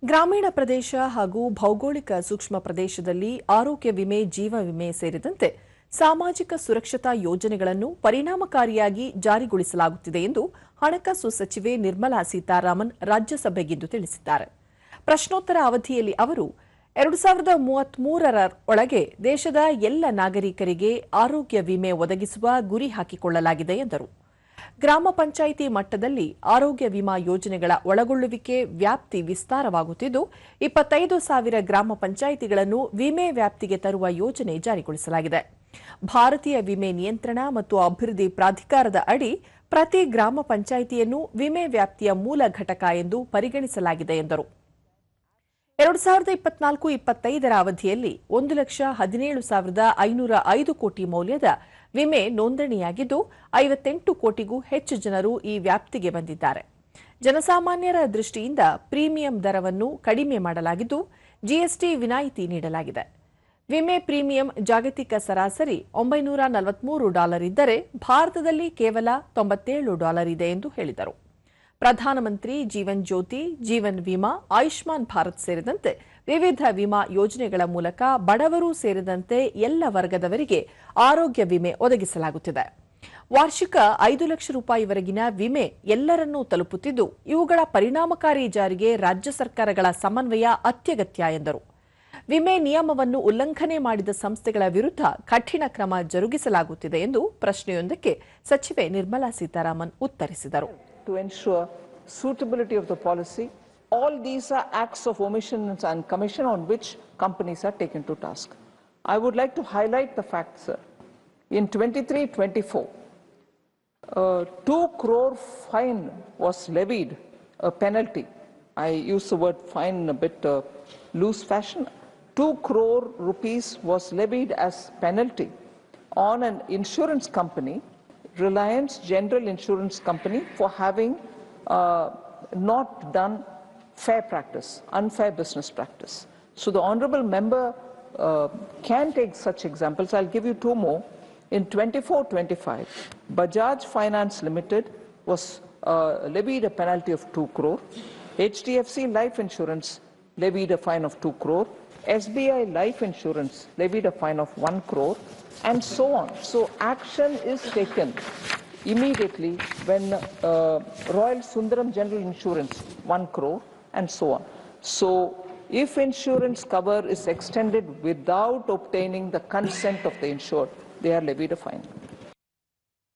ಗ್ರಾಮೀಣ ಪ್ರದೇಶ ಹಾಗೂ ಭೌಗೋಳಿಕ ಸೂಕ್ಷ್ಮ ಪ್ರದೇಶದಲ್ಲಿ ಆರೋಗ್ಯ ವಿಮೆ, ಜೀವ ವಿಮೆ ಸೇರಿದಂತೆ ಸಾಮಾಜಿಕ ಸುರಕ್ಷತಾ ಯೋಜನೆಗಳನ್ನು ಪರಿಣಾಮಕಾರಿಯಾಗಿ ಜಾರಿಗೊಳಿಸಲಾಗುತ್ತಿದೆ ಎಂದು ಹಣಕಾಸು ಸಚಿವೆ ನಿರ್ಮಲಾ ಸೀತಾರಾಮನ್ ರಾಜ್ಯಸಭೆಗಿಂದು ತಿಳಿಸಿದ್ದಾರೆ. ಪ್ರಶ್ನೋತ್ತರ ಅವಧಿಯಲ್ಲಿ ಅವರು 2033ರ ಒಳಗೆ ದೇಶದ ಎಲ್ಲ ನಾಗರಿಕರಿಗೆ ಆರೋಗ್ಯ ವಿಮೆ ಒದಗಿಸುವ ಗುರಿ ಹಾಕಿಕೊಳ್ಳಲಾಗಿದೆ ಎಂದರು. ಗ್ರಾಮ ಪಂಚಾಯಿತಿ ಮಟ್ಟದಲ್ಲಿ ಆರೋಗ್ಯ ವಿಮಾ ಯೋಜನೆಗಳ ಒಳಗೊಳ್ಳುವಿಕೆ ವ್ಯಾಪ್ತಿ ವಿಸ್ತಾರವಾಗುತ್ತಿದ್ದು 25,000 ಗ್ರಾಮ ಪಂಚಾಯಿತಿಗಳನ್ನು ವಿಮೆ ವ್ಯಾಪ್ತಿಗೆ ತರುವ ಯೋಜನೆ ಜಾರಿಗೊಳಿಸಲಾಗಿದೆ. ಭಾರತೀಯ ವಿಮೆ ನಿಯಂತ್ರಣ ಮತ್ತು ಅಭಿವೃದ್ಧಿ ಪ್ರಾಧಿಕಾರದ ಅಡಿ ಪ್ರತಿ ಗ್ರಾಮ ಪಂಚಾಯಿತಿಯನ್ನು ವಿಮೆ ವ್ಯಾಪ್ತಿಯ ಮೂಲ ಘಟಕ ಎಂದು ಪರಿಗಣಿಸಲಾಗಿದೆ ಎಂದರು. 2024-25ರ ಅವಧಿಯಲ್ಲಿ 1,17,505 ಕೋಟಿ ಮೌಲ್ಯದ ವಿಮೆ ನೋಂದಣಿಯಾಗಿದ್ದು 58 ಕೋಟಿಗೂ ಹೆಚ್ಚು ಜನರು ಈ ವ್ಯಾಪ್ತಿಗೆ ಬಂದಿದ್ದಾರೆ. ಜನಸಾಮಾನ್ಯರ ದೃಷ್ಟಿಯಿಂದ ಪ್ರೀಮಿಯಂ ದರವನ್ನು ಕಡಿಮೆ ಮಾಡಲಾಗಿದ್ದು ಜಿಎಸ್ಟಿ ವಿನಾಯಿತಿ ನೀಡಲಾಗಿದೆ. ವಿಮೆ ಪ್ರೀಮಿಯಂ ಜಾಗತಿಕ ಸರಾಸರಿ $943 ಇದ್ದರೆ ಭಾರತದಲ್ಲಿ ಕೇವಲ $97 ಇದೆ ಎಂದು ಹೇಳಿದರು. ಪ್ರಧಾನಮಂತ್ರಿ ಜೀವನ್ ಜ್ಯೋತಿ, ಜೀವನ್ ವಿಮಾ, ಆಯುಷ್ಮಾನ್ ಭಾರತ್ ಸೇರಿದಂತೆ ವಿವಿಧ ವಿಮಾ ಯೋಜನೆಗಳ ಮೂಲಕ ಬಡವರು ಸೇರಿದಂತೆ ಎಲ್ಲ ವರ್ಗದವರಿಗೆ ಆರೋಗ್ಯ ವಿಮೆ ಒದಗಿಸಲಾಗುತ್ತಿದೆ. ವಾರ್ಷಿಕ ₹5 ಲಕ್ಷವರೆಗಿನ ವಿಮೆ ಎಲ್ಲರನ್ನೂ ತಲುಪುತ್ತಿದ್ದು ಇವುಗಳ ಪರಿಣಾಮಕಾರಿ ಜಾರಿಗೆ ರಾಜ್ಯ ಸರ್ಕಾರಗಳ ಸಮನ್ವಯ ಅತ್ಯಗತ್ಯ ಎಂದರು. ವಿಮೆ ನಿಯಮವನ್ನು ಉಲ್ಲಂಘನೆ ಮಾಡಿದ ಸಂಸ್ಥೆಗಳ ವಿರುದ್ಧ ಕಠಿಣ ಕ್ರಮ ಜರುಗಿಸಲಾಗುತ್ತಿದೆ ಎಂದು ಪ್ರಶ್ನೆಯೊಂದಕ್ಕೆ ಸಚಿವೆ ನಿರ್ಮಲಾ ಸೀತಾರಾಮನ್ ಉತ್ತರಿಸಿದರು. To ensure suitability of the policy, all these are acts of omission and commission on which companies are taken to task. I would like to highlight the fact, sir, in 23-24, 2 crore fine was levied, a penalty. I use the word fine in a bit loose fashion. 2 crore rupees was levied as penalty on an insurance company, Reliance General Insurance Company, for having not done fair practice, unfair business practice. So the honourable member can take such examples. I'll give you 2 more. In 24-25, Bajaj Finance Limited was levied a penalty of 2 crore. HDFC Life Insurance levied a fine of 2 crore. SBI Life Insurance levied a fine of 1 crore. And so on. So action is taken immediately when Royal Sundaram General Insurance 1 crore and so on. So if insurance cover is extended without obtaining the consent of the insured, they are levied a fine.